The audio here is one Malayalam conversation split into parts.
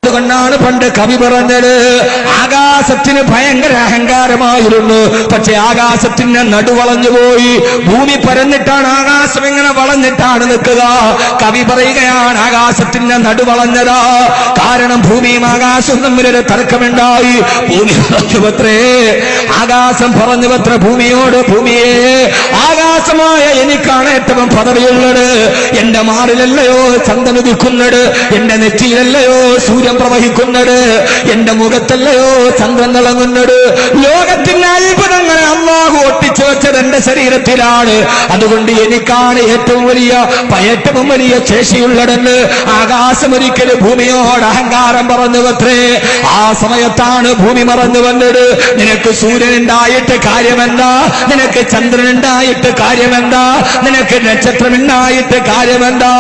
അതുകൊണ്ടാണ് പണ്ട് കവി പറഞ്ഞത്, ആകാശത്തിന് ഭയങ്കര അഹങ്കാരമായിരുന്നു, പക്ഷെ ആകാശത്തിന് നടുവളഞ്ഞുപോയി. ഭൂമി പരന്നിട്ടാണ്, ആകാശം ഇങ്ങനെ വളഞ്ഞിട്ടാണ് നിൽക്കുക. കവി പറയുകയാണ് ആകാശത്തിന്റെ നടുവളഞ്ഞതാ. കാരണം ഭൂമിയും ആകാശവും തമ്മിലൊരു തർക്കമുണ്ടായി. ഭൂമി പറഞ്ഞുവത്രേ, ആകാശം പറഞ്ഞുവത്ര ഭൂമിയോട്, ഭൂമിയെ, ആകാശമായ എനിക്കാണ് ഏറ്റവും പദവിയുള്ളത്. എന്റെ മാറിലല്ലയോ ചന്ദ്രൻ ഉദിക്കുന്നത്, എന്റെ നെറ്റിയിലല്ലയോ സൂര്യൻ പ്രവഹിക്കുന്നത്, എന്റെ മുഖത്തല്ലയോ ചന്ദ്രൻ തിളങ്ങുന്നത്. ലോകത്തിന്റെ അത്ഭുതങ്ങളെ അല്ലാഹു ഒട്ടിച്ചു വെച്ചത് എന്റെ ശരീരത്തിലാണ്. അതുകൊണ്ട് എനിക്കാണ് ഏറ്റവും വലിയ ശേഷിയുള്ളതെന്ന് ആകാശം ഒരിക്കലും ഭൂമിയോട് അഹങ്കാരം പറഞ്ഞുവത്രേ. ആ സമയത്താണ് ഭൂമി മറന്നു വന്നത്. നിനക്ക് സൂര്യനുണ്ടായിട്ട് കാര്യമെന്താ, നിനക്ക് ചന്ദ്രനുണ്ടായിട്ട് കാര്യമെന്താ, നിനക്ക് നക്ഷത്രമുണ്ടായിട്ട് കാര്യമെന്താ?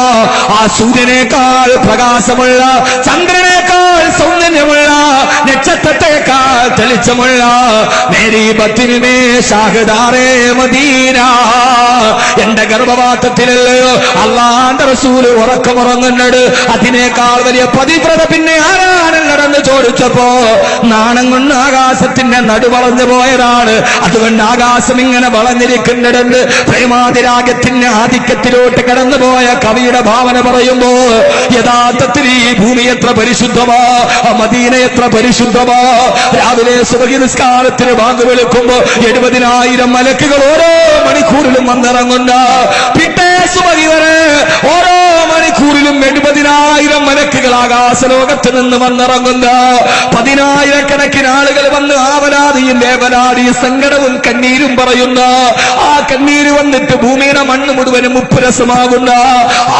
ആ സൂര്യനേക്കാൾ പ്രകാശമുള്ള, ചന്ദ്രനേക്കാൾ സൗന്ദര്യമുള്ള, നക്ഷത്രത്തെക്കാൾ തെളിച്ചമുള്ള മേരി ബത്തിനുമേ ഷാഹദാറേ മദീന, എന്റെ ഗർഭപാത്രത്തിലല്ലയോ അല്ലാഹുവിന്റെ റസൂല് ഉറക്കമുറങ്ങുന്നത്. അതിനേക്കാൾ വലിയ പതിവ്രത പിന്നെ ആരാണുള്ളതെന്ന് ചോദിച്ചപ്പോ നാണം കൊണ്ട് ആകാശത്തിന്റെ നടുവളഞ്ഞു പോയതാണ്. അതുകൊണ്ട് ആകാശം ഇങ്ങനെ വളഞ്ഞിരിക്കുന്നിടന്ന് പ്രേമാതിരാഗത്തിന്റെ ആധിക്യത്തിലോട്ട് കടന്നുപോയ കവിയുടെ ഭാവന പറയുമ്പോ യഥാർത്ഥത്തിൽ ഈ ഭൂമി എത്ര പരിശുദ്ധമാ, മദീന എത്ര പരിശുദ്ധമാ. രാവിലെ സുബഹി നിസ്കാരത്തിന് ബാങ്ക് വിളിക്കുമ്പോ 70,000 മലക്കുകൾ ഓരോ മണിക്കൂറിലും വന്നിറങ്ങുന്ന, പിറ്റേ സുബഹി വരെ ഓരോ മണിക്കൂറിലും 70,000 മലക്കുകൾ ആകാശലോകത്ത് നിന്ന് വന്നിറങ്ങുന്ന, 10,000കണക്കിന് ആളുകൾ വന്ന് ആവലാതിയും വേവലാതിയും സങ്കടവും കണ്ണീരും പറയുന്ന, ആ കണ്ണീര് വന്നിട്ട് ഭൂമിയുടെ മണ്ണ് മുഴുവനും ഉപ്പുരസമാകുന്ന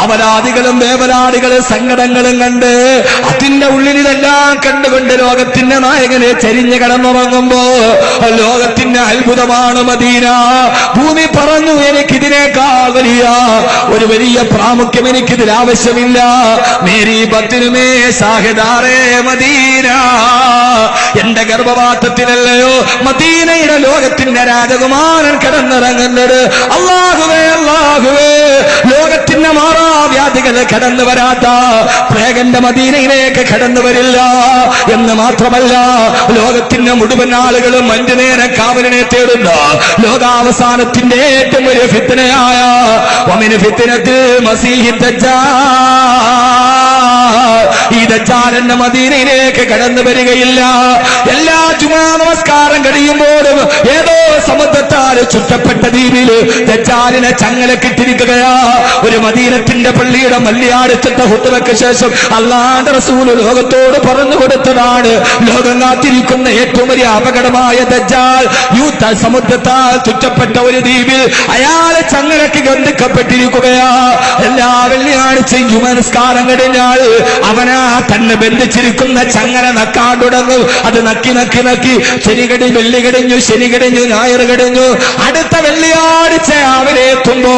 ആവലാദികളും വേവലാദികളും സങ്കടങ്ങളും കണ്ട് അതിന്റെ ഉള്ളിൽ ഇതെല്ലാം കണ്ടുകൊണ്ട് ലോകത്തിന്റെ നായകനെ ചരിഞ്ഞ് കിടന്നുറങ്ങുമ്പോ ലോകത്തിന്റെ അത്ഭുതമാണ് മദീന. ഭൂമി പറഞ്ഞു, എനിക്കിതിനേക്കാൾ വലിയ പ്രാമുഖ്യം എനിക്കിതിൽ ആവശ്യമില്ല. മേരി ബത്തിനുമേ ഷാഹിദാറേ മദീന, എന്റെ ഗർഭപാത്രത്തിലല്ലയോ മദീനയുടെ ലോകത്തിന്റെ രാജകുമാരൻ കിടന്നിറങ്ങുന്നത്. അല്ലാഹുവേ, അല്ലാഹുവേ, ലോകത്തിന്റെ മാറാവ്യാധികൾ കടന്നു വരാത്ത പ്രേഗന്റെ മദീനയിലേക്ക് കടന്നു വരില്ല എന്ന് മാത്രമല്ല, ലോകത്തിന്റെ മുഴുവൻ ആളുകളും 5 നേരം കാവലിനെ തേടുന്ന ലോകാവസാനത്തിന്റെ ഏറ്റവും വലിയ ഫിത്നയായ വമിൻ ഫിത്നത്തിൽ മസീഹി ദജ്ജാൽ, ഈ ദജ്ജാൽ എന്ന മദീനയിലേക്ക് കടന്നു വരികയില്ല. എല്ലാ ജുമാ നമസ്കാരം കഴിയുമ്പോഴും ഏതോ സമുദ്രത്താൽ ചുറ്റപ്പെട്ട ദ്വീപിൽ ദജ്ജാലിനെ ചങ്ങലക്കിട്ടിരിക്കുകയാ. ഒരു മദീനത്തിന്റെ പള്ളിയുടെ മല്ലിയാടുത്തിട്ട ഹുത്തുബയ്ക്ക് ശേഷം അല്ലാഹുവിന്റെ റസൂൽ ലോകത്തോട് പറഞ്ഞു കൊടുത്തതാണ്, ലോകം കാത്തിരിക്കുന്ന ഏറ്റവും വലിയ അപകടമായ ദജ്ജാൽ സമുദ്രത്താൽ ചുറ്റപ്പെട്ട ഒരു ദ്വീപിൽ അയാളെ ചങ്ങലക്ക് ബന്ധിക്കപ്പെട്ടിരിക്കുകയാ. എല്ലാ വെള്ളിയാഴ്ചയും ജുമാ നിസ്കാരം കഴിഞ്ഞാൽ അവനാ തന്നെ ബന്ധിച്ചിരിക്കുന്ന ചങ്ങല നക്കാൻ തുടങ്ങും. അത് നക്കി നക്കി നക്കി ശനി കഴിഞ്ഞു, വെള്ളി കഴിഞ്ഞു, ശനി കഴിഞ്ഞു, ഞായർ കഴിഞ്ഞു, അടുത്ത വെള്ളിയാഴ്ച അവരെ എത്തുമ്പോ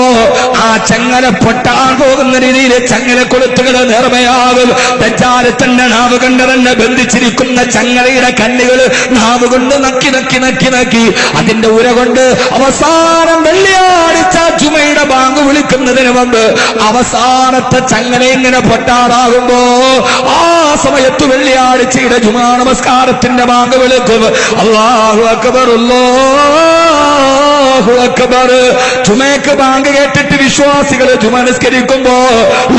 ആ ചങ്ങല പൊട്ടാൻ പോകുന്ന രീതിയിൽ ചങ്ങല കൊളുത്തുകൾ നേർമയാകും. ദജ്ജാല് തന്നെ നാവ് കൊണ്ട് തന്നെ ബന്ധിച്ചിരിക്കുന്ന ചങ്ങലയുടെ കണ്ണികൾ നാവ് കൊണ്ട് നക്കി നക്കി നക്കി നക്കി അതിന്റെ ഉര കൊണ്ട് അവസാനം വെള്ളിയാഴ്ച ജുമയുടെ ബാങ്ക് വിളിക്കുന്നതിന് മുമ്പ് അവസാനത്തെ ചങ്ങല ഇങ്ങനെ പൊട്ടാറാകുമ്പോ ആ സമയത്ത് വെള്ളിയാഴ്ചയുടെ ജുമാ നമസ്കാരത്തിന്റെ ബാങ്ക് വിളിക്കും. അല്ലാഹു അക്ബർ, അല്ലാഹു അക്ബർ. ജുമയ്ക്ക് ബാങ്ക് കേട്ടിട്ട് വിശ്വാസികൾ ജുമ നിസ്കരിക്കുമ്പോ,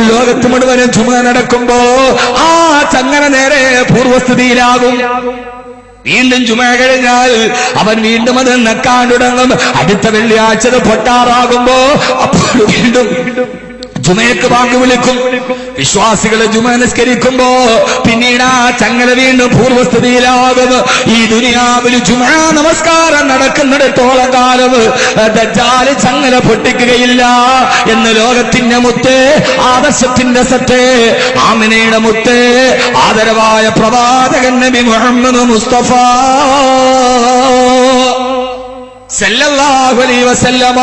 ലോകത്ത് മുഴുവനും ജുമ നടക്കുമ്പോ ആ ചങ്ങല നേരെ പൂർവസ്ഥിതിയിലാകും. വീണ്ടും ജുമ കഴിഞ്ഞാൽ അവൻ വീണ്ടും അത് നക്കാൻ തുടങ്ങും. അടുത്ത വെള്ളിയാഴ്ച പൊട്ടാറാകുമ്പോ അപ്പോൾ വീണ്ടും ജുമയ്ക്ക് ബാങ്ക് വിളിക്കും. വിശ്വാസികളെ ജുമ നിസ്കരിക്കുമ്പോ പിന്നീട് ആ ചങ്ങല വീണ്ടും പൂർവസ്ഥിതിയിലാകും. ഈ ദുനിയാവിൽ ജുമാ നമസ്കാരം നടക്കുന്നിടത്തോളം കാലം ദജ്ജാല് ചങ്ങല പൊട്ടിക്കുകയില്ല എന്ന് ലോകത്തിന്റെ മുത്ത്, ആദർശത്തിന്റെ സത്ത്, ആമിനയുടെ മുത്ത്, ആദരവായ പ്രവാചകൻ നബി മുഹമ്മദ് മുസ്തഫ സല്ലല്ലാഹു അലൈഹി വസല്ലമ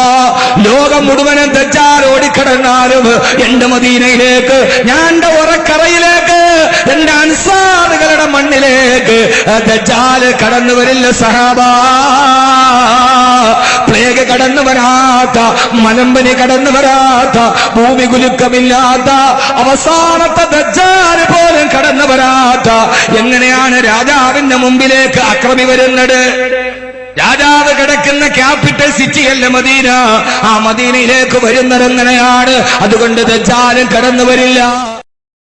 ലോകം മുഴുവനും ദജ്ജാൽ ഓടിക്കടന്നാലും എന്റെ മദീനയിലേക്ക്, ഞാൻ എന്റെ ഉറക്കറയിലേക്ക്, എന്റെ അൻസാറുകളുടെ മണ്ണിലേക്ക് ദജ്ജാല് കടന്നു വരില്ല സഹാബാ. പ്ലേഗ് കടന്നു വരാത്ത, മലമ്പനി കടന്നു വരാത്ത, ഭൂമി കുലുക്കമില്ലാത്ത, അവസാനത്തെ ദജ്ജാല് പോലും കടന്നു വരാത്ത, എങ്ങനെയാണ് രാജാവിന്റെ മുമ്പിലേക്ക് അക്രമി വരുന്നത്? രാജാവ് കിടക്കുന്ന ക്യാപിറ്റൽ സിറ്റിയല്ല മദീന. ആ മദീനയിലേക്ക് വരുന്നത് എങ്ങനെയാണ്? അതുകൊണ്ട് ദജ്ജാലും കടന്നു വരില്ല.